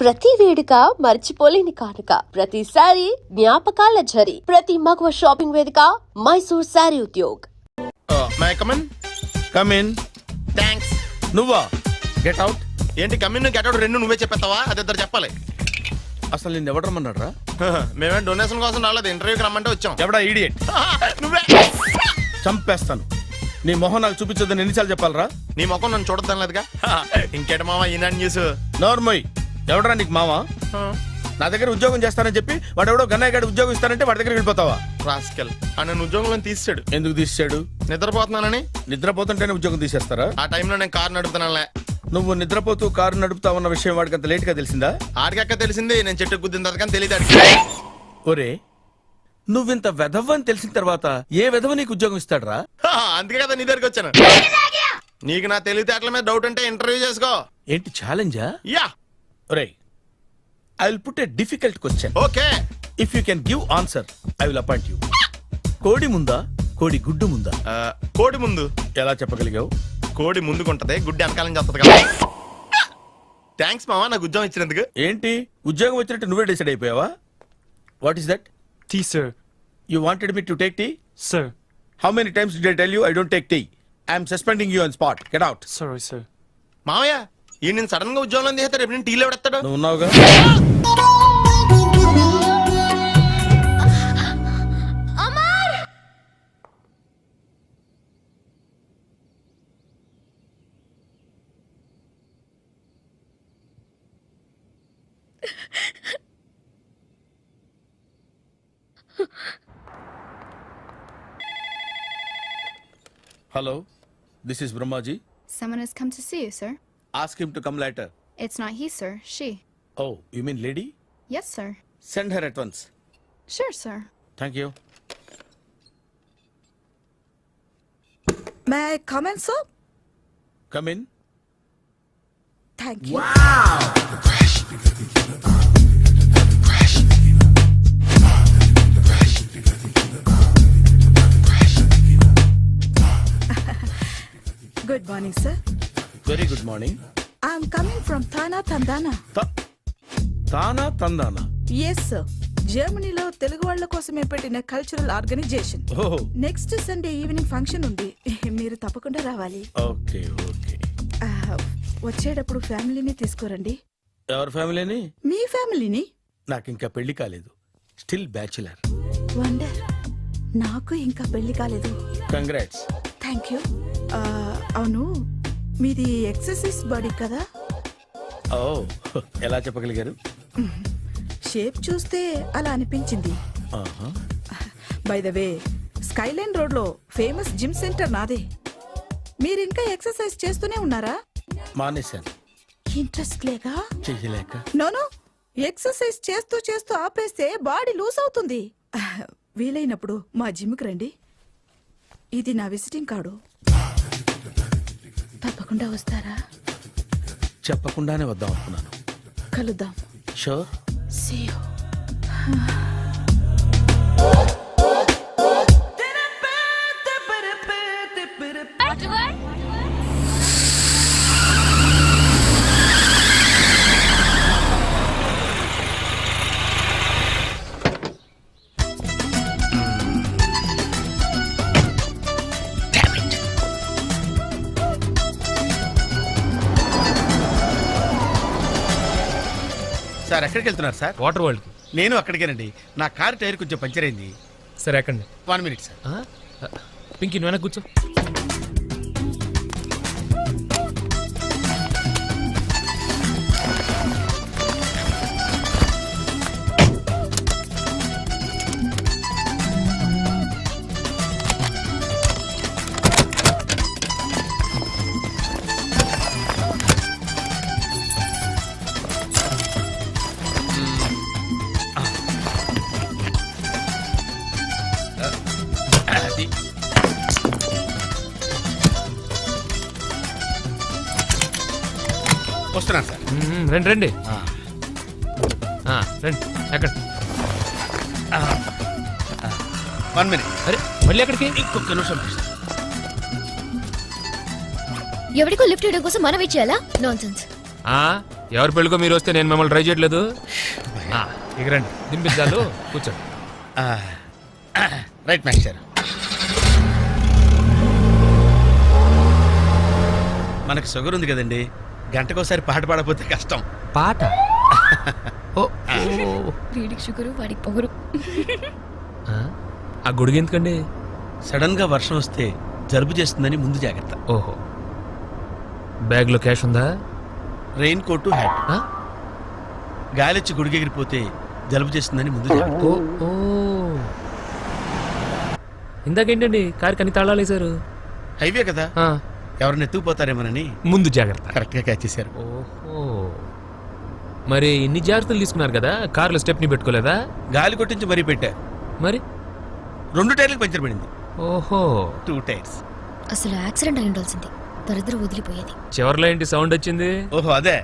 ప్రతి వేడుక మర్చిపోలేని కానుక, ప్రతిసారి జ్ఞాపకాల ఝరి, ప్రతి మగువ షాపింగ్ వేదిక Mysore sari Udyog. May come in come in. Thanks. నువ్వా? Get out. ఏంటి కమిన్ గెట్ అవుట్ రెండు నువ్వే చెప్పేస్తావా? అది ఇద్దరు చెప్పాలి. అసలు నిన్ను ఎవడు రమ్మన్నాడు రా? మేమే డొనేషన్ కోసం రాలేదు, ఇంటర్వ్యూకి రమ్మంటే వచ్చాం. ఎవడా ఈడియట్? నువ్వే. చంపేస్తాను. నీ మొహం నాకు చూపించొద్దని ఎన్నిసార్లు చెప్పాలరా? నీ ముఖం నన్ను చూడద్దాం లేదుగా. ఇంకేట మామ ఈనాడు న్యూస్. నోర్మోయ్. ఎవడరా నీకు మావా? నా దగ్గర ఉద్యోగం చేస్తానని చెప్పి వాడెవడో గన్నయ్య గారి ఉద్యోగం ఇస్తానంటే వాడి దగ్గర వెళ్ళిపోతావా? రాస్కెల్ నన్ను ఉద్యోగంలో తీసాడు. ఎందుకు తీసాడు? నిద్రపోతున్నానని. నిద్రపోతుంటేనే ఉద్యోగం తీసేస్తారా? ఆ టైంలో నేను కారు నడుపుతున్నానులే. నువ్వు నిద్రపోతూ కారు నడుపుతా ఉన్న విషయం వాడికి అంత లేట్ గా తెలిసిందా? ఆడికక్క తెలిసింది, నేను చెట్టు గుద్దిన తర్వాత కానీ తెలియదు. ఒరే, నువ్వింత వెధవ్ అని తెలిసిన తర్వాత ఏ వెధవ నీకు ఉద్యోగం ఇస్తాడరా? అందుకే కదా నీ దగ్గరికి వచ్చాను. నీకు నా తెలివితేటల మీద డౌట్ అంటే ఇంటర్వ్యూ చేసుకో. ఏంటి ఛాలెంజా? యా. ఒరే, I will put a difficult question. Okay. If you can give answer I will appoint you. కోడి ముందా, కోడి గుడ్డు ముందా? కోడి ముందు. ఎలా చెప్పగలిగావు? కోడి ముందుకుంటది, గుడ్డి వెనకాలని చేస్తుంది కదా. థ్యాంక్స్ మామా నాకు ఉద్యోగం ఇచ్చినందుకు. ఏంటి ఉద్యోగం వచ్చినట్టు నువ్వే డిసైడ్ అయిపోయావా? What is that? Tea, sir. You wanted me to take tea? Sir. How many times did I tell you I don't take tea? I am suspending you on spot. Get out. Sorry, sir. మామయ్య ఈ నేను sudden గా ఉద్యోగంలో తీస్తాడు, రేపు నేను టీలో పెడతాడు. నువ్వు ఉన్నావుగా? Hello, this is Brahmaji. Someone has come to see you, sir. Ask him to come later. It's not he, sir. She. Oh, you mean lady? Yes, sir. Send her at once. Sure, sir. Thank you. May I come in, sir? Come in. Thank you. Good morning, sir. Very good morning. I'm coming from Thana, Tandana. తానా తందానా? Yes, sir. జర్మనీలో తెలుగు వాళ్ళ కోసమే పెట్టిన cultural organisation. ఓహో, next Sunday evening function ఉంది, మీరు తప్పకుండా రావాలి. Okay okay. వచ్చేటప్పుడు ఫ్యామిలీని తీసుకురండి. ఎవరి ఫ్యామిలీని? మీ ఫ్యామిలీని. నాకు ఇంకా పెళ్లి కాలేదు, స్టిల్ బ్యాచులర్. వండర్. నాకు ఇంకా పెళ్లి కాలేదు. కంగ్రాట్స్. Thank you. అవును, మీది ఎక్సర్సైజ్ బాడీ కదా? ఓ, ఎలా చెప్పగలిగారు? షేప్ చూస్తే అలా అనిపించింది. ఆహా. By the way, Skyline road లో ఫేమస్ జిమ్ సెంటర్ నాదే. మీరు ఇంకా ఎక్సర్సైజ్ చేస్తూనే ఉన్నారా? మానేశాను, ఇంట్రెస్ట్ లేగా? చెయ్యలేక. నోను, ఎక్సర్సైజ్ చేస్తూ చేస్తూ ఆపేస్తే బాడీ లూజ్ అవుతుంది. వీలైనప్పుడు మా జిమ్కి రండి. ఇది నా విజిటింగ్ కార్డు. తప్పకుండా వస్తారా? చెప్పకుండానే వద్దాం అనుకున్నాను. కలుద్దాం. షూర్. See you. సార్ ఎక్కడికి వెళ్తున్నారు సార్? Water world. నేను అక్కడికేనండి. నా కార్ టైర్ కొంచెం పంచర్ అయింది. సరే ఎక్కండి. 1 minute సార్. పింకీ నువ్వు వెనక్కి కూర్చో. వస్తున్నాను సార్. రండి రండి రండి. ఎక్కడ? 1 minute. అరే మళ్ళీ ఎక్కడికి? ఇంకొక నిమిషం. ఎవరికో లిఫ్ట్ ఇవ్వడం కోసం మనం ఇచ్చేయాలా? నాన్సెన్స్. ఎవరి పెళ్ళికో మీరు వస్తే నేను మిమ్మల్ని ట్రై చేయట్లేదు ఇక రండి దింపించాలు కూర్చోండి. Right master. మనకు షుగర్ ఉంది కదండి, గంటకోసారి పాట పాడకపోతే కష్టం. పాట ఓ వీడికి షుగరు వాడికి పొగరు. ఆ గొడుగు ఎందుకండి? సడన్ గా వర్షం వస్తే జలుబు చేస్తుందని ముందు జాగ్రత్త. ఓహో, బ్యాగ్లో క్యాష్ ఉందా? Rain coat, hat. ఆ? గాలిచ్చి గుడిగెగిరిపోతే జలుబు చేస్తుందని ముందు జాగ్రత్త. ఓ ఓ ఇందాకేంటండి కారు కని తాళాలు వేశారు? హైవే కదా, ఆ, ఎవరిని ఎత్తుకుపోతారేమోనని ముందు జాగ్రత్త. కరెక్ట్ గా క్యాచ్ చేశారు. ఓహో, మరి ఇన్ని జాగ్రత్తలు తీసుకున్నారు కదా, కారులో స్టెప్ని పెట్టుకోలేదా? గాలి కొట్టించి మరీ పెట్టా. మరి 2 టైర్లకు పంచర్ పడింది. ఓహో, 2 టైర్స్. అసలు యాక్సిడెంట్ అయి ఉండాల్సింది, దరిద్రం వదిలిపోయేది. చివర్లో ఏంటి సౌండ్ వచ్చింది? ఓహో అదే,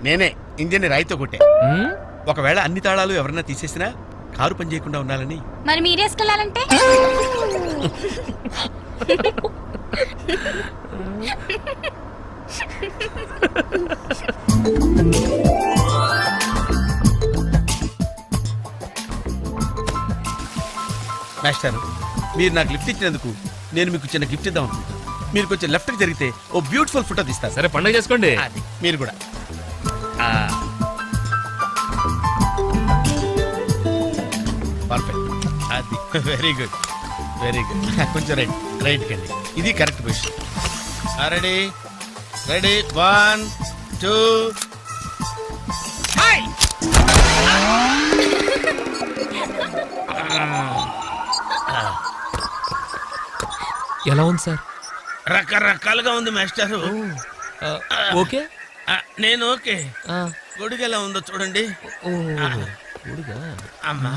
నేనే ఇంజిన్ రాయితో కొట్టే. ఉమ్, ఒకవేళ అన్ని తాళాలు ఎవరన్నా తీసేసినా కారు పని చేయకుండా ఉండాలని. మరి మీరేసుకెళ్ళాలంటే మాస్టర్, మీరు నాకు లిఫ్ట్ ఇచ్చినందుకు నేను మీకు చిన్న గిఫ్ట్ ఇద్దాం అనుకుంటున్నాను. మీరు కొంచెం లెఫ్ట్కి జరిగితే ఓ బ్యూటిఫుల్ ఫోటో తీస్తారు. సరే పండుగ చేసుకోండి. అది మీరు కూడా. పర్ఫెక్ట్, అది వెరీ గుడ్, వెరీ గుడ్. కొంచెం రైట్కి అండి, ఇది కరెక్ట్ పొజిషన్. Ready ready, 1 2. ఎలా ఉంది సార్? రకరకాలుగా ఉంది మాస్టారు. ఓకే. నేను ఓకే. ఆ, గొడుగు ఎలా ఉందో చూడండి. ఓ, గొడుగా? అమ్మా,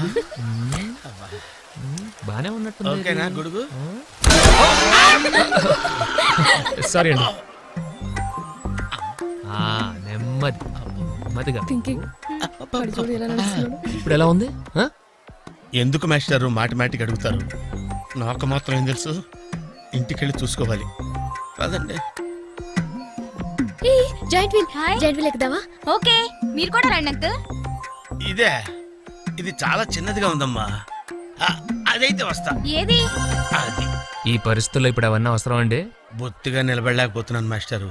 బానే ఉన్నట్టుంది. ఓకేనా గొడుగు? సారీ అండి. నెమ్మది నెమ్మదిగా. ఇప్పుడు ఎలా ఉంది? ఆ? ఎందుకు మాస్టారు మాటిమాటికి అడుగుతారు? నాకు మాత్రం ఏం తెలుసు, ఇంటికెళ్ళి చూసుకోవాలి. కాదండి, జాయింట్ వీల్ ఎక్కుదావా? ఓకే, మీరు కూడా రండి అంకుల్. ఇదే, ఇది చాలా చిన్నదిగా ఉందమ్మా. అదైతే వస్తా. ఏది? అది ఈ పరిస్థితుల్లో ఇప్పుడు అవన్నీ అవసరం అండి? బొత్తిగా నిలబడలేకపోతున్నాను మాస్టారు.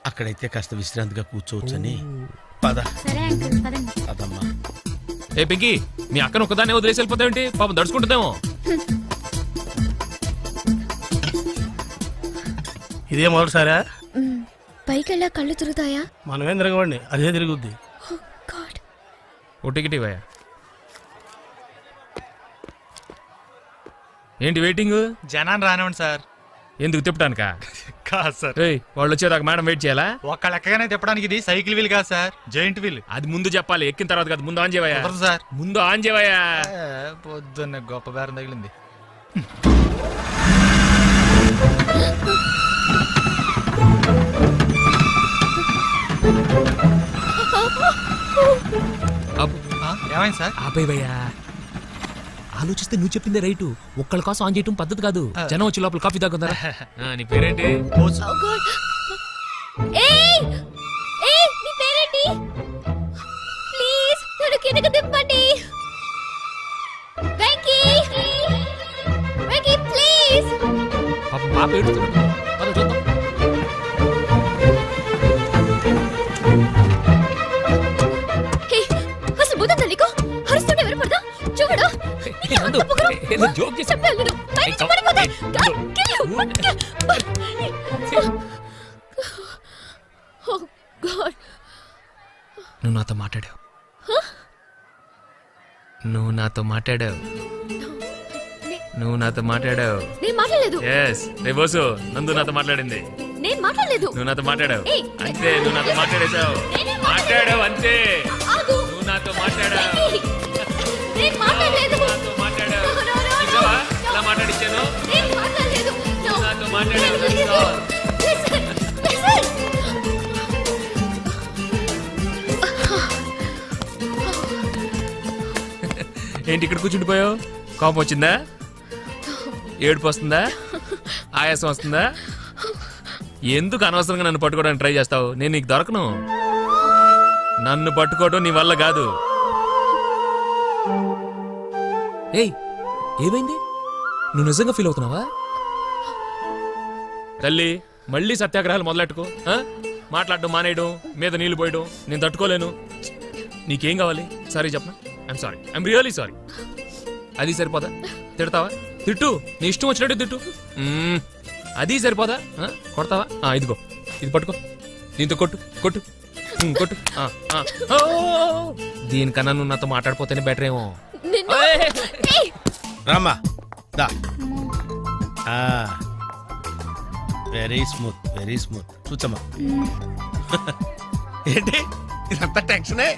అక్కడైతే కాస్త విశ్రాంతిగా కూర్చోవచ్చని. పద సరే అంకుల్, పదండి. పదమ్మా. ఏ పింకీ, మీ అక్కను ఒకదాన్ని వదిలేసి వెళ్ళిపోతావేంటి? పాపం దడుచుకుంటుందేమో. ఇదే మొదటిసారా? పైకి వెళ్ళా కళ్ళు తిరుగుతాయా? మనమేం తిరగవండి, అదే తిరుగుద్ది. గాడ్, ఓ టికెట్ ఇవ్వయా. ఏంటి వెయిటింగ్? జనాన్ని రానివ్వండి సార్. ఎందుకు తిప్పటానికా? కాదు సార్, ఏయ్, వాళ్ళు వచ్చేదాకా మేడం వెయిట్ చేయాలా? ఒక్క లెక్కగానే తిప్పడానికి ఇది సైకిల్ వీల్ కాదు సార్, జాయింట్ వీల్. అది ముందు చెప్పాలి, ఎక్కిన తర్వాత కాదు. ముందు ఆన్ చేయవయ్యా. కుదరదు సార్. ముందు ఆన్ చేయవయ్యా. పొద్దున్న గొప్ప బేరం తగిలింది. ఏమైంది సార్? ఆపేవయ్యా. ఆలోచిస్తే నువ్వు చెప్పిందే రైటు. ఒక్కళ్ళ కోసం ఆన్ చేయటం పద్ధతి కాదు. జనం వచ్చి లోపల కాఫీ తాగుతారా? నీ పేరేంటి? ఏయ్ ఏయ్, నీ పేరేంటి? ప్లీజ్ నన్ను కిందకి దింపండి. వెంకీ, వెంకీ ప్లీజ్. పాపం పాప ఏడుస్తుంది. పద చూద్దాం. హే, అసలు బుద్ధుందా నీకు? అరుస్తుంటే ఎవరు పడదా? చూడు, ఏ, నందు, ఏదో జోక్ చేశా. చెప్పాను నేను. పై నుంచి పడిపోతా. Oh God. నువ్వు నాతో మాట్లాడావు. నువ్వు నాతో మాట్లాడావు. నువ్వు నాతో మాట్లాడావు. నేను మాట్లాడలేదు. ఎస్, రే బోసు, నందు నాతో మాట్లాడింది. నేను మాట్లాడలేదు. నువ్వు నాతో మాట్లాడావు. ఏయ్, అంతే, నువ్వు నాతో మాట్లాడేశావు. మాట్లాడావు అంతే. ఆగు. నువ్వు నాతో మాట్లాడావు. వెంకీ, నేను మాట్లాడలేదు. నాతో మాట్లాడావు. No, no, no, no. చూసావా? ఎలా మాట్లాడించాను? నేను మాట్లాడలేదు. No. నాతో మాట్లాడావు. Listen, listen. ఏంటి ఇక్కడ కూర్చుండిపోయావు? కోపం వచ్చిందా? ఏడుపు వస్తుందా? ఆయాసం వస్తుందా? ఎందుకు అనవసరంగా నన్ను పట్టుకోవడానికి ట్రై చేస్తావు? నేను నీకు దొరకను. నన్ను పట్టుకోవడం నీ వల్ల కాదు. ఏయ్ ఏమైంది? నువ్వు నిజంగా ఫీల్ అవుతున్నావా? తల్లి మళ్ళీ సత్యాగ్రహాలు మొదలెట్టుకో. మాట్లాడడం మానేయడం, మీద నీళ్లు పోయడం నేను తట్టుకోలేను. నీకేం కావాలి? సారీ చెప్పనా? I'm sorry, I'm really sorry. అది సరిపోదా? తిడతావా? తిట్టు, నీ ఇష్టం వచ్చినట్టు తిట్టు. అది సరిపోదా? కొడతావా? ఇదిగో ఇది పట్టుకో, దీంతో కొట్టు కొట్టు కొట్టు. దీనికన్నా నువ్వు నాతో మాట్లాడిపోతేనే బెటర్ ఏమో. రామ్మా దా. Very smooth, very smooth. కూర్చోమ్మా. ఏంటి ఇదంతా టెన్షనే?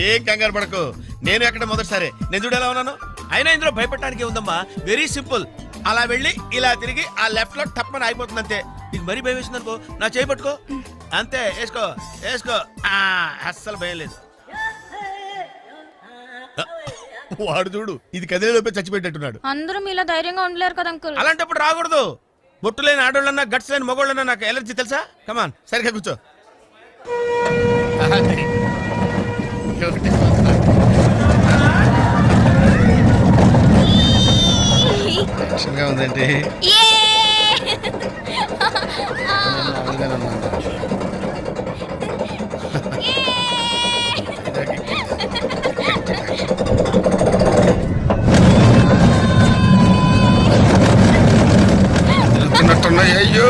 ఏం కంగారు పడకు, నేను ఎక్కడ మొదటిసారి. నేను చూడు ఎలా ఉన్నాను. అయినా ఇందులో భయపడటానికి ఉందమ్మా. Very simple. అలా వెళ్ళి ఇలా తిరిగి ఆ లెఫ్ట్ లో టప్పని అయిపోతుంది అంతే. నీకు మరీ భయం వేసింది అనుకో, నా చేయి పట్టుకో అంతే. వేసుకో వేసుకో. అస్సలు భయం లేదు. వాడు చూడు, ఇది కదిలేలోపే చచ్చిపెట్టేట్టున్నాడు. అందరూ మీలా ధైర్యంగా ఉండలేరు కదా అంకుల్. అలాంటప్పుడు రాకూడదు. బొట్టు లేని ఆడోళ్ళన్నా, గట్స్ లేని మగోళ్ళన్నా నాకు ఎలర్జీ తెలుసా? కమాన్ సరిగ్గా కూర్చో. టెన్షన్గా ఉందంటే అయ్యో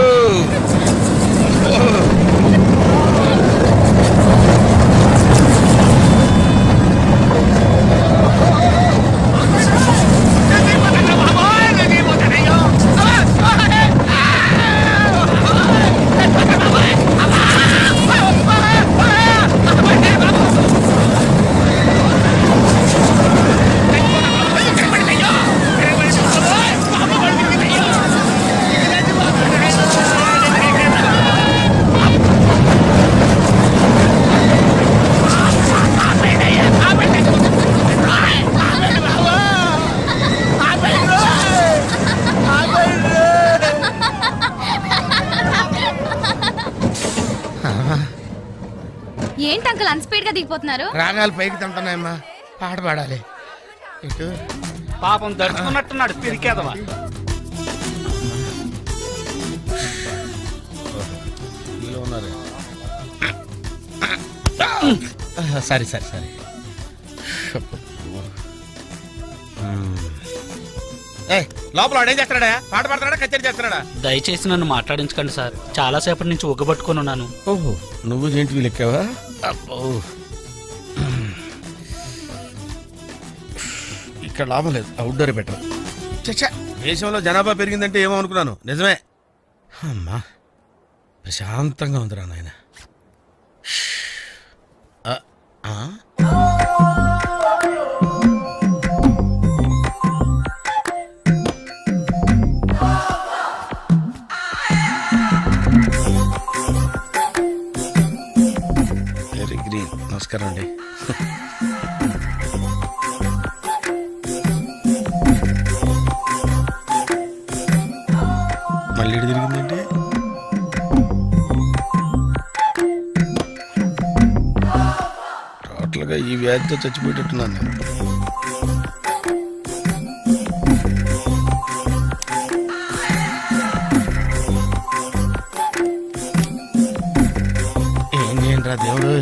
ఏంటి అంకుల్ అన్స్పీడ్ గా దిగిపోతున్నారు? రాగాలు పైకి తంటున్నాయమ్మా, పాట పాడాలి. ఇటు పాపం దడుచుకున్నట్టున్నాడు పిరికేదవా. సరే సరే సరే. లోపల వాడు ఏం చేస్తున్నాడా? పాట పాడుతున్నాడా, కచేరీ చేస్తున్నాడా? దయచేసి నన్ను మాట్లాడించకండి సార్, చాలా సేపటి నుంచి ఉగ్గబట్టుకొని ఉన్నాను. ఓహో, నువ్వు ఏంటి లెక్కావా? అబ్బో, ఇక్కడ లాభం లేదు, అవుట్డోర్ బెటర్. చచ్చా, దేశంలో జనాభా పెరిగిందంటే ఏమో అనుకున్నాను, నిజమే. అమ్మా ప్రశాంతంగా ఉందిరా నాయన. Very green. నమస్కారం అండి. మళ్ళీ ఇటు తిరిగిందంటే టోటల్గా ఈ వ్యాధితో చచ్చిపోయేటట్టున్నాను నేను. ఏం చేయండి రా దేవుడు,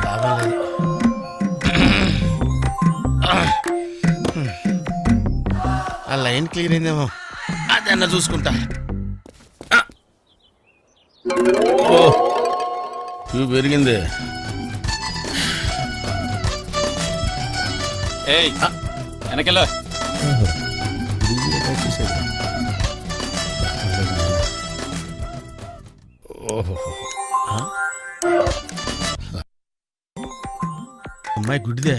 బాగాలేదు. ఆ లైన్ క్లియర్ అయిందేమో, అదన్నా చూసుకుంటా. ఓ ఇవి పెరిగింది. వెనకెళ్ళ ఓహో, అమ్మాయి గుడ్డిదే.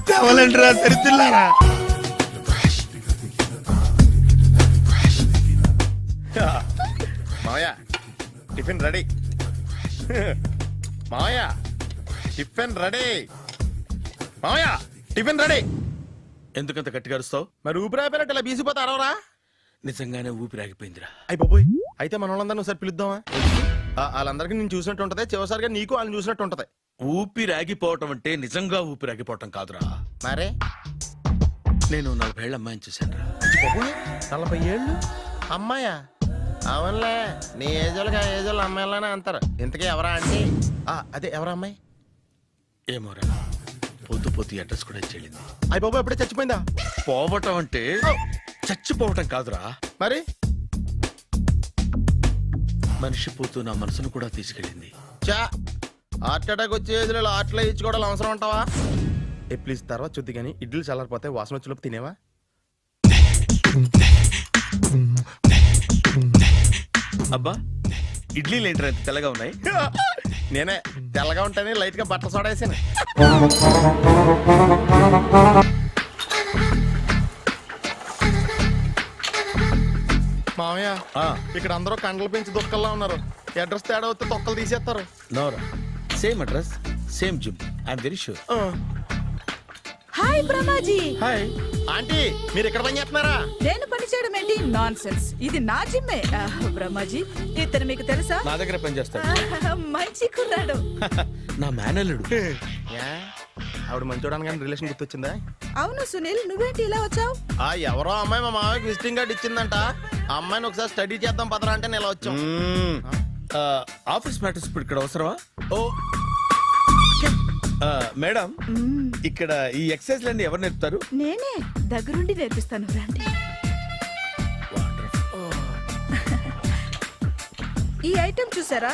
తెవలంటరా తెరుతున్నారా? మావయ్య టిఫిన్ రెడీ. మావయ్య టిఫిన్ రెడీ. మామయ్య టిఫిన్ రెడీ. ఎందుకంత గట్టిగా అరుస్తావు? మరి ఊపిరి అయిపోయినట్టు ఇలా బీసిపోతే అరవరా? నిజంగానే ఊపిరాగిపోయిందిరా. అయ్యి బాబోయ్, అయితే మన వాళ్ళందరినీ ఒకసారి పిలుద్దామా? వాళ్ళందరికీ నేను చూసినట్టు ఉంటది, చివరిసారిగా నీకు వాళ్ళని చూసినట్టు ఉంటది. ఊపిరాగిపోవటం అంటే నిజంగా ఊపిరాగిపోవటం కాదురా. మరే నేను 40 ఏళ్ళ అమ్మాయిని చూశాను రా. 40 ఏళ్ళు అమ్మాయా? అవునులే, నీ ఏజోళ్ళకి ఆ ఏజోళ్ళు అమ్మాయిలానే అంటారు. ఇంతకీ ఎవరా అంటే? అదే ఎవరా అమ్మాయి? ఏమోరా, పొద్దు పొద్దు అడ్రస్ కూడా చెల్లింది. అయ్యి బాబు ఎప్పుడే చచ్చిపోయిందా? పోవటం అంటే చచ్చిపోవటం కాదురా, మరి మనిషి పోతూ నా మనసును కూడా తీసుకెళ్ళింది. చా హార్ట్ అటాక్ వచ్చే ఏజ్లో ఆటలో ఇచ్చుకోవడం అవసరం ఉంటావా? ప్లీజ్ తర్వాత చూద్ది కానీ ఇడ్లీ చల్లారిపోతే వాసన వచ్చేలోపు తినేవా? అబ్బా, ఇడ్లీలు ఏంట్రా ఇంత తెల్లగా ఉన్నాయి? నేనే తెల్లగా ఉంటానే లైట్ గా బట్టలు సోడా వేసాను. మామయ్య, ఇక్కడ అందరూ కండలు పెంచి దుక్కల్లా ఉన్నారు. అడ్రస్ తేడా వస్తే తొక్కలు తీసేస్తారు. నోరా, same address, same gym. I'm very sure. Hi Brahmaji. Hi aunty, మీరు ఇక్కడ పని చేస్తున్నారా? నేను పని చేయడం ఏంటి? Nonsense. ఇది నా జిమ్మే. బ్రహ్మాజీ, ఇతను మీకు తెలుసా? నా దగ్గర పని చేస్తాడు. మంచి కుర్రాడు. నా మేనల్లుడు. ఆవిడ మంచోడానికి కానీ రిలేషన్ గుర్తొచ్చిందా? అవును సునీల్, నువ్వేంటి ఇలా వచ్చావు? ఎవరో అమ్మాయి మా మామయ్యకి విజిటింగ్ కార్డ్ ఇచ్చిందంట. ఆ అమ్మాయిని ఒకసారి స్టడీ చేద్దాం పదరా అంటే నేను ఇలా వచ్చాం. ఆఫీస్ మ్యాటర్స్ ఇప్పుడు ఇక్కడ అవసరమా? ఓ మేడం, ఇక్కడ ఈ ఎక్సర్సైజ్ లన్నీ ఎవరు నేర్పుతారు? నేనే దగ్గరుండి నేర్పిస్తాను, రండి. ఈ ఐటెం చూసారా?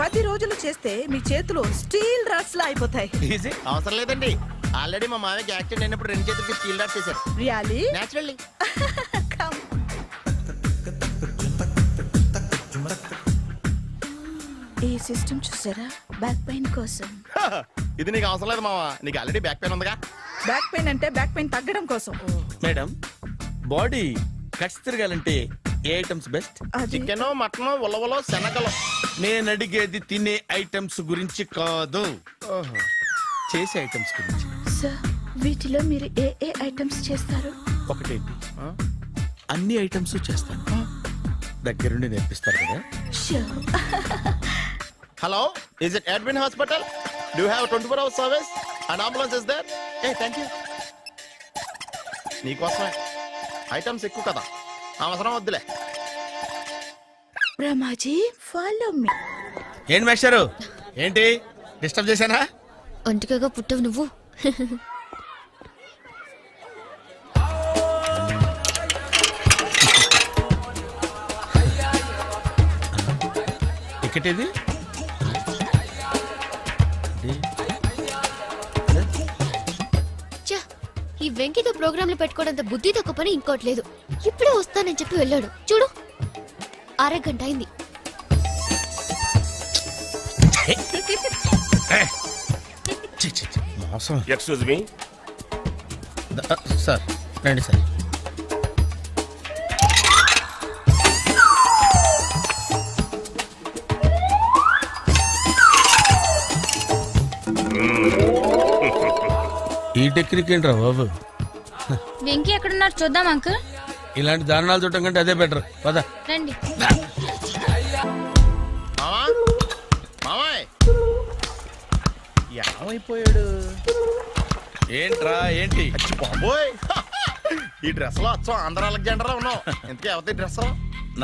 10 రోజులు చేస్తే మీ చేతులు స్టీల్ రాట్స్ లా అయిపోతాయి. ఈజీ. అవసరం లేదండి, ఆల్రెడీ మా మామయ్యకి యాక్సిడెంట్ అయినప్పుడు 2 చేతులకి స్టీల్ డాట్ చేశారు. రియల్లీ? నేచురల్లీ. ఈ సిస్టమ్ చూసారా? బ్యాక్ పెయిన్ కోసం. ఇది నీకు అవసరం లేదు మావా, నీకు ఆల్రెడీ బ్యాక్ పెయిన్ ఉందిగా. బ్యాక్ పెయిన్ అంటే బ్యాక్ పెయిన్ తగ్గడం కోసం. మేడం, బాడీ కట్స్ తిరగాలంటే ఏ ఐటమ్స్ బెస్ట్? అది చికెన్, మటన్, ఉలవలో, శనగలు. నేను అడిగేది తినే ఐటమ్స్ గురించి కాదు, చేసే ఐటమ్స్ గురించి. సార్, వీటిలో మీరు ఏ ఏ ఐటమ్స్ చేస్తారు? ఒకటేంటి, అన్ని ఐటమ్స్ చేస్తాను. దగ్గరుండి నేర్పిస్తారు కదా? Sure. Hello, is it admin hospital? Do have 24 hours service and ambulance is there? Thank you. నీకోసమే ఐటమ్స్ ఎక్కువ కదా, అవసరం వద్దులే. Brahmaji, follow me. ఏంటి మేస్టారు, ఏంటి డిస్టర్బ్ చేశానా? ఒంటికగా పుట్టవు నువ్వు. టికెట్ ఇది? ఛ, ఈ వెంకితో ప్రోగ్రాంలు పెట్టుకోవడంత బుద్ధి తక్కువ పని ఇంకోటి లేదు. ఇప్పుడే వస్తానని చెప్పి వెళ్ళాడు. చూడు, అరగంట అయింది. మోసం. Excuse me. సార్ రండి సార్. ఈ టెక్నిక్ ఏంట్రా బాబు? వెంకీ ఎక్కడున్నారు చూద్దాం అంకుల్. ఇలాంటి దారుణాలు చూడటం కంటే అదే బెటర్. పద. రండి. మావా, మావాయ్ ఏమైపోయాడు? ఏంట్రా ఏంటి? బాబోయ్, ఈ డ్రెస్ లో వచ్చాం ఆంధ్ర అలెగ్జాండర్ ఉన్నావు. ఇంతకీ ఎవరి డ్రెస్?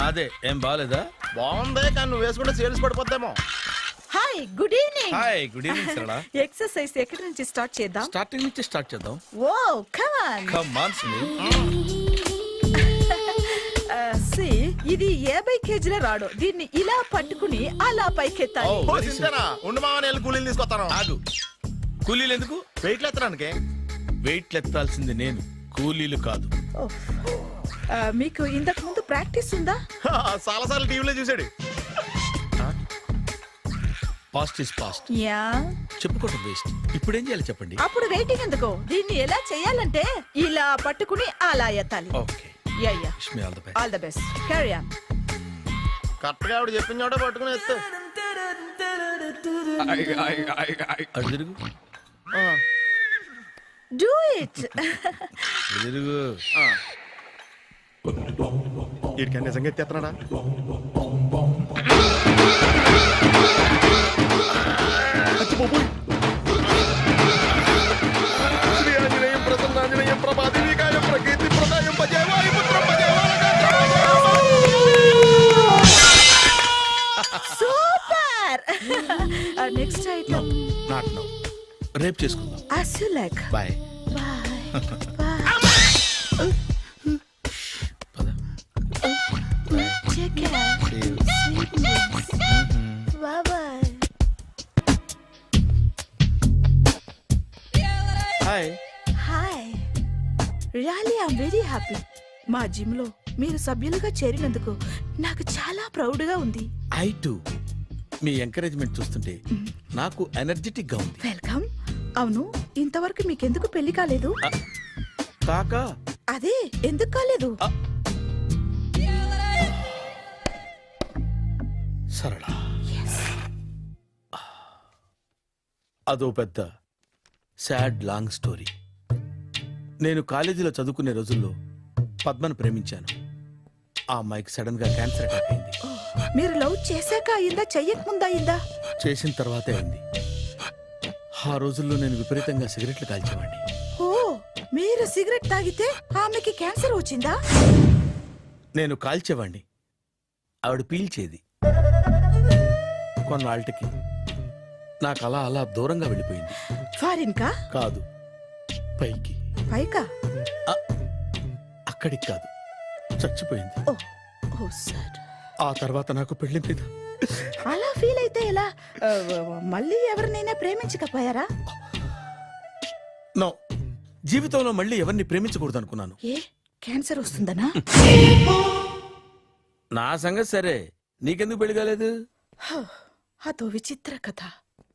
నాదే. ఏం బాగాలేదా? బాగుంది, కానీ నువ్వు వేసుకుంటే సేల్స్ పడిపోద్దేమో. Hi, good evening. Hi, good evening Sarala. Exercise ఎక్కడి నుంచి స్టార్ట్ చేద్దాం? స్టార్టింగ్ నుంచి స్టార్ట్ చేద్దాం. Oh come on. Come on Sunil. ఇది 50 కేజీల రాడు. దీన్ని ఇలా పట్టుకుని అలా పైకెత్తాలి. ఓ, సింతేనా? ఉండు మావా, నేను కూలీలు తీసుకొస్తాను. ఆగు. కూలీలు ఎందుకు? వెయిట్లు ఎత్తడానికి. వెయిట్ ఎత్తాల్సింది నేను, కూలీలు కాదు. మీకు ఇంతకు ముందు ప్రాక్టీస్ ఉందా? చాలా సార్లు టీవీలో చూసాడు. Past is past. యా. చెప్పుకోవటం వేస్ట్. ఇప్పుడు ఏం చేయాలి చెప్పండి? అప్పుడు వెయిటింగ్ ఎందుకు? దీన్ని ఎలా చేయాలంటే ఇలా పట్టుకుని అలా ఎత్తాలి. Okay. Yeah yeah. Wish me all the best. All the best. Carry on. Correct గా ఆవిడ చెప్పిన చోట పట్టుకుని ఎత్తు. అటు తిరుగు. Do it. ఎదురుగు వీడికి నిజంగా ఎత్తేస్తున్నాడా? అచ్చి బాబోయ్. శ్రీ ఆంజనేయం ప్రసన్నాంజనేయం ప్రభాదేవికాయం ప్రకీర్తి ప్రదాయం భజే వాయుపుత్రం భజే super. Next item. Not no, రేపు చేసుకుందాం. As you like. Bye. Take care. Sweet dreams. Bye bye. Hi. Hi. Really, I'm very happy. మా జిమ్ లో మీరు సభ్యులుగా చేరినందుకు నాకు చాలా ప్రౌడ్ గా ఉంది. I to. మీ ఎంకరేజ్మెంట్ చూస్తుంటే నాకు ఎనర్జెటిక్ గా ఉంది. వెల్కమ్. అవును, ఇంతవరకు మీకెందుకు పెళ్లి కాలేదు? కాకా అదే ఎందుకు కాలేదు? సరళ, అదో పెద్ద సాడ్ లాంగ్ స్టోరీ. నేను కాలేజీలో చదువుకునే రోజుల్లో పద్మను ప్రేమించాను. ఆ అమ్మాయికి సడన్ గా క్యాన్సర్ అటాక్ అయింది. మీరు లవ్ చేశాక అయిందా, చెయ్యక ముందా అయిందా? చేసిన తర్వాతే అయింది. ఆ రోజుల్లో నేను విపరీతంగా సిగరెట్లు కాల్చేవాడిని. ఓ, మీరు సిగరెట్ తాగితే ఆమెకి క్యాన్సర్ వచ్చిందా? నేను కాల్చేవాణ్ణి, ఆవిడ పీల్చేది. కొన్నాళ్ళకి నాకు అలా అలా దూరంగా వెళ్ళిపోయింది. ఫారిన్ కా? కాదు, పైకి. పైకా? అక్కడికి కాదు, చచ్చిపోయింది. ఓ, ఓ సార్. ఆ తర్వాత నాకు పెళ్లి మీద అలా ఫీల్ అయితే ఎలా? మళ్ళీ ఎవరినైనా ప్రేమించకపోయారా? నో, జీవితంలో మళ్ళీ ఎవరిని ప్రేమించకూడదు అనుకున్నాను. ఏ, క్యాన్సర్ వస్తుందనా? నా సంగతి సరే, నీకెందుకు పెళ్లి కాలేదు? అదో విచిత్ర కథ.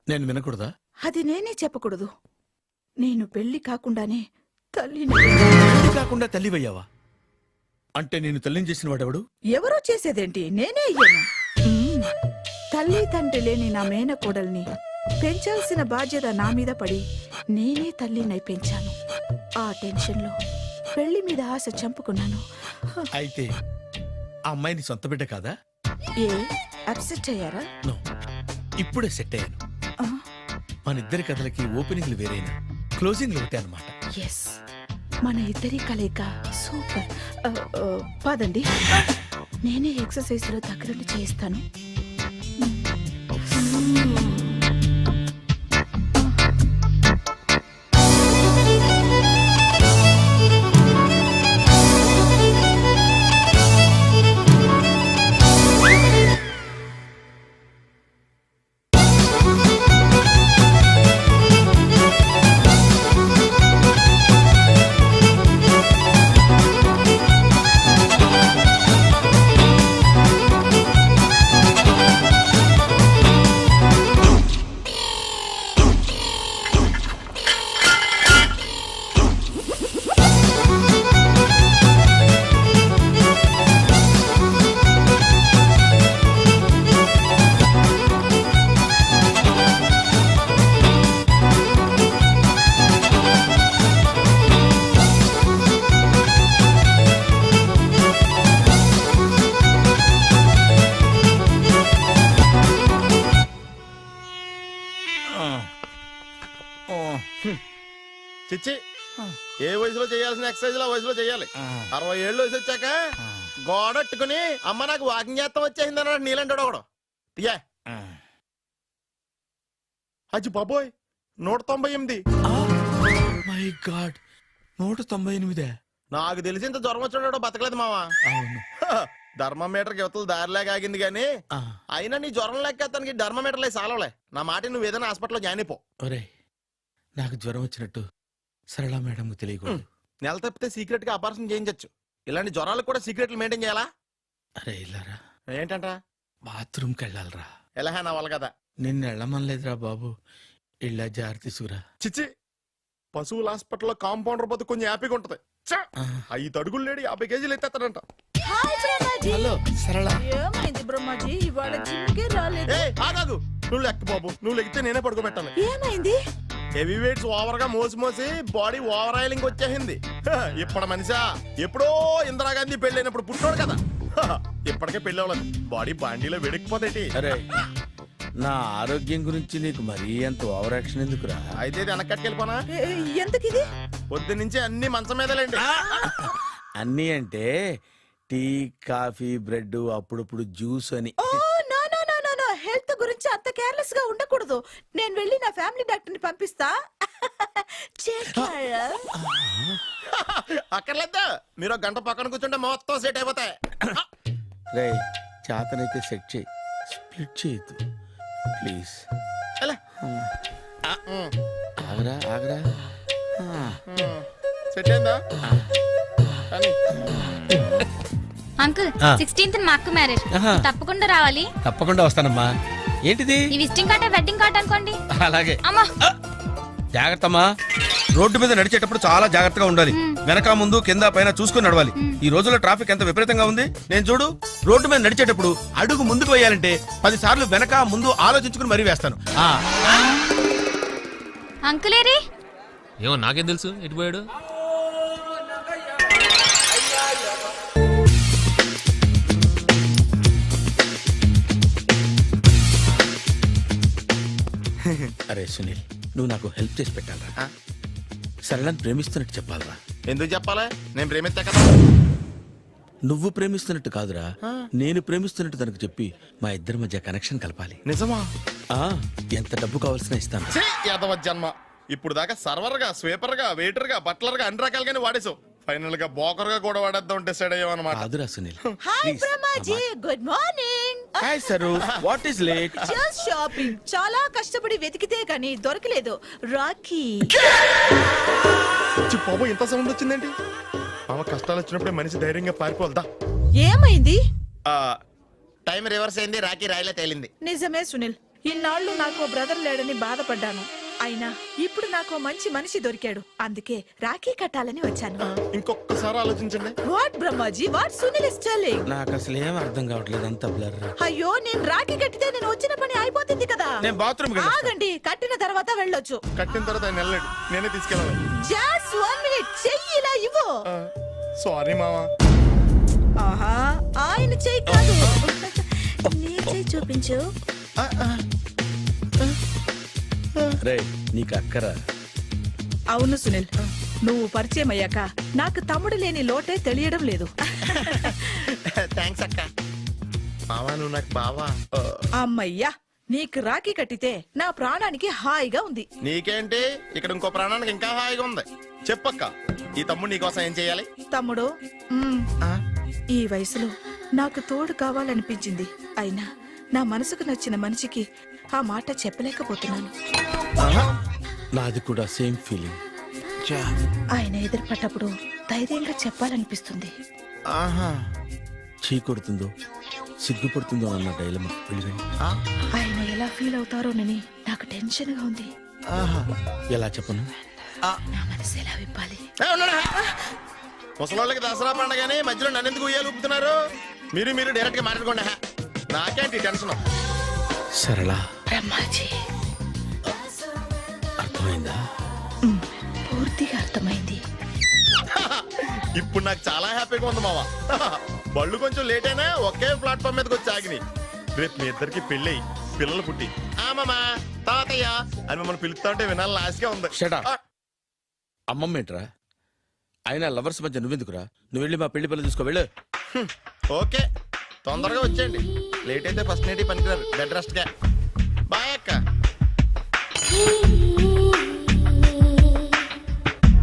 నేను వినకూడదా? అది నేనే చెప్పకూడదు. నేను పెళ్లి కాకుండానే తల్లిని. పెళ్లి కాకుండా తల్లివయ్యావా? అంటే నేను తల్లిని చేసిన వాడెవడు? ఎవరో చేసేదేంటి, నేనే అయ్యాను. తల్లి తండ్రి లేని నా మేనకోడల్ని పెంచాల్సిన బాధ్యత నా మీద పడి నేనే తల్లినై పెంచాను. ఆ టెన్షన్లో పెళ్లి మీద ఆశ చంపుకున్నాను. అయితే ఆ అమ్మాయిని సొంత బిడ్డ కాదా? ఏ, అప్సెట్ అయ్యారా? నో, ఇప్పుడే సెట్ అయ్యాను. మన ఇద్దరి కథలకి ఓపెనింగ్లు వేరైనా క్లోజింగ్లు ఒకటే అన్నమాట. ఎస్, మన ఇద్దరి కలయిక సూపర్. పదండి, నేనే ఎక్సర్సైజ్ లో దగ్గరుండి చేయిస్తాను. చిచ్చి, ఏ వయసులో చేయాల్సిన ఎక్సర్సైజ్ ఆ వయసులో చేయాలి. 60 ఏళ్ళు వయసు వచ్చాక గోడట్టుకుని అమ్మ నాకు వాకింగ్ చేస్తాం వచ్చేసింది అన్నాడు నీలంటాడు ఒకడు. తీయా. అచ్చి బాబోయ్, 198. My God, 198. నాకు తెలిసి ఇంత జ్వరం వచ్చాడు బతకలేదు మావా. అవును. ధర్మమీటర్ యువతలు దారిలాగా ఆగింది గాని అయినా నీ జ్వరం లెక్క అతనికి ధర్మమీటర్లే సాలవలే. నా మాట నువ్వు ఏదైనా హాస్పిటల్లో జాయిన్ అయిపో. ఒరే, నాకు జ్వరం వచ్చినట్టు సరళ మేడం తెలియకూడదు. నెల తప్పితే సీక్రెట్ గా ఆపరేషన్ చేయించచ్చు. ఇలాంటి జ్వరాలకు కూడా సీక్రెట్లు మెయింటైన్ చేయాలా? అరే ఇల్లారా, ఏంటంట? బాత్రూమ్కి వెళ్ళాలరా. ఎలాహా నా వల్ల కదా. నిన్ను వెళ్ళమనలేదురా బాబు, ఇళ్ళ జారి తీసుకురా. చిచ్చి, పశువుల హాస్పిటల్లో కాంపౌండర్ బతు కొంచెం హ్యాపీగా ఉంటది. 5 అడుగులు లేడి 50 కేజీలు ఎత్తేస్తాడంట. హలో సరళ. ఏమైంది బ్రహ్మాజీ, ఇవాళ జిమ్కే రాలేదు? ఆగాగు, నువ్వు లెక్క బాబు. నువ్వు లెక్కితే నేనే పడుకోబెట్టాలి. ఏమైంది? హెవీ వెయిట్స్ ఓవర్ గా మోసి మోసి బాడీ ఓవర్ ఆయిలింగ్ వచ్చేసింది. ఇప్పుడు మనిషా ఎప్పుడో ఇందిరాగాంధీ పెళ్ళైనప్పుడు పుట్టాడు కదా, ఇప్పటికే పెళ్ళి అవ్వలేదు. బాడీ బాండీలో వెడికిపోతేటి. అరే నా ఆరోగ్యం గురించి నీకు మరీ అంత ఓవర్ యాక్షన్ ఎందుకురా? అయితే ఇది వెనకట్టుకెళ్ళిపోనా? ఎందుకు ఇది? పొద్దు నుంచి అన్ని మంచం మీదలేండి. అన్నీ అంటే టీ కాఫీ బ్రెడ్ అప్పుడప్పుడు జ్యూస్ అని. Oh no no no no no, health గురించి అంత కేర్లెస్ గా ఉండకూడదు. నేను వెళ్ళి నా ఫ్యామిలీ డాక్టర్ ని పంపిస్తా. అక్కర్లేదా, మీరు ఒక గంట పక్కన కూర్చుంటే మొత్తం సెట్ అయిపోతాయి. రే చేతనైతే సెట్ చేయి, స్ప్లిట్ చేయొద్దు ప్లీజ్. ఎలా? ఆగరా ఆగరా. సెట్ అయిందా? కానీ అంకుల్ 16th మా అక్క మ్యారేజ్, తప్పకుండా రావాలి. తప్పకుండా వస్తానమ్మా. ఏంటిది? ఈ విజిటింగ్ కార్డ్ వెడ్డింగ్ కార్డ్ అనుకోండి. అలాగే. అమ్మా జాగ్రత్తమ్మా. రోడ్డు మీద నడిచేటప్పుడు చాలా జాగ్రత్తగా ఉండాలి. వెనక ముందు కింద పైన చూసుకుని నడవాలి. ఈ రోజుల్లో ట్రాఫిక్ ఎంత విపరీతంగా ఉంది. నేను చూడు, రోడ్డు మీద నడిచేటప్పుడు అడుగు ముందుకు వేయాలంటే 10 సార్లు వెనక ముందు ఆలోచించుకుని మరీ వేస్తాను. అంకులేరి ఏమో నాకేం తెలుసు ఎటు పోయాడు. అరే సునీల్, నువ్వు నాకు హెల్ప్ చేసి పెట్టాలరా. సరళని ప్రేమిస్తున్నట్టు చెప్పాలరా. ఎందుకు చెప్పాలి? నేను ప్రేమిస్తా కదా. నువ్వు ప్రేమిస్తున్నట్టు కాదురా, నేను ప్రేమిస్తున్నట్టు తనకు చెప్పి మా ఇద్దరి మధ్య కనెక్షన్ కలపాలి. నిజమా? ఎంత డబ్బు కావాల్సిన ఇస్తాను. యాదవ జన్మ. ఇప్పుడు దాకా సర్వర్ గా, స్వీపర్ గా, వెయిటర్ గా, బట్లర్ గా అన్ని రకాలుగానే వాడేసావు. ఫైనల్ గా బోకర్ గా కూడా వాడేద్దాం డిసైడ్ అయ్యామన్నమాట. కాదురా Sunil. Hi Brahmaji, good morning. Hi sir, what is late? Just shopping. చాలా కష్టపడి వెతికితే కానీ దొరకలేదు. రాఖీ. బాబు ఇంత సౌండ్ వచ్చిందేంటి? మామ కష్టాలు వచ్చినప్పుడే మనిషి ధైర్యంగా పారిపోల్దా. ఏమైంది? టైం రివర్స్ అయింది, రాఖీ రాయిలా తేలింది. నిజమే సునీల్, ఇన్నాళ్ళు నాకు బ్రదర్ లేడని బాధపడ్డాను. అయినా ఇప్పుడు నాకు మంచి మనిషి దొరికాడు. అందుకే రాఖీ కట్టాలని వచ్చాను. ఇంకొకసారి ఆలోచించండి. What Brahmaji, what Sunil is telling? నాకు అసలు ఏం అర్థం కావట్లేదు, అంత బ్లర్. అయ్యో, నేను రాఖీ కట్టితే నేను వచ్చిన పని అయిపోతుంది కదా. నేను బాత్రూమ్ ఆగండి, కట్టిన తర్వాత వెళ్ళొచ్చు. కట్టిన తర్వాత ఆయన వెళ్ళండి, నేనే తీసుకెళ్ళాలి. జస్ట్ 1 minute, చెయ్యి ఇలా ఇవ్వు. సారీ మామా. ఆహా, ఆయన చెయ్యి కాదు, నీ చెయ్యి చూపించు. రే నీకు అక్కరా? అవును సునీల్, నువ్వు పరిచయం అయ్యాక నాకు తమ్ముడు లేని లోటే తెలియడం లేదు. థ్యాంక్స్ అక్క. మావా నువ్వు నాకు బావా. అమ్మయ్యా, నీకు రాఖీ కట్టితే నా ప్రాణానికి హాయిగా ఉంది. నీకేంటి, ఇక్కడ ఇంకో ప్రాణానికి ఇంకా హాయిగా ఉంది. చెప్పక్క, ఈ తమ్ముడు నీకోసం ఏం చెయ్యాలి? తమ్ముడు, ఈ వయసులో నాకు తోడు కావాలనిపించింది. అయినా నా మనసుకు నచ్చిన మనిషికి ఆ మాట చెప్పలేకపోతున్నాను. నాది కూడా సేమ్ ఫీలింగ్. ఆయన ఎదురుపడ్డప్పుడు ధైర్యంగా చెప్పాలనిపిస్తుంది. చీ కొడుతుందో సిగ్గుపడుతుందో అన్న డైలమా. ఆయన ఎలా ఫీల్ అవుతారోనని నాకు టెన్షన్ గా ఉంది. ఎలా చెప్పను? నా మనసు ఎలా విప్పాలి? ముసలోళ్ళకి దసరా పండగని మధ్యలో నన్ను ఎందుకు ఉయ్యాలు ఊపుతున్నారు? మీరు డైరెక్ట్ గా మాట్లాడుకోండి. నాకేంటి టెన్షన్? సరళ, బ్రహ్మాజీ, అర్థమైందా? పూర్తిగా అర్థమైంది. ఇప్పుడు నాకు చాలా హ్యాపీగా ఉంది మావా. బళ్ళు కొంచెం లేట్ అయినా ఒకే ప్లాట్ఫామ్ మీదకి వచ్చి ఆగినాయి. రేపు మీ ఇద్దరికి పెళ్ళి పిల్లలు పుట్టి మామా తాతయ్య అని మమ్మల్ని పిలుస్తా ఉంటే వినాలని ఆశగా ఉంది. అమ్మమ్మ ఏంట్రా? అయినా లవర్స్ మధ్య నువ్వెందుకురా? నువ్వు వెళ్ళి మా పెళ్లి పిల్లలు తీసుకో వెళ్ళు. ఓకే, తొందరగా వచ్చేయండి. లేట్ అయితే ఫస్ట్ నైట్ పనికిరారు. బెడ్ రెస్ట్ గా. బాయ్ అక్క.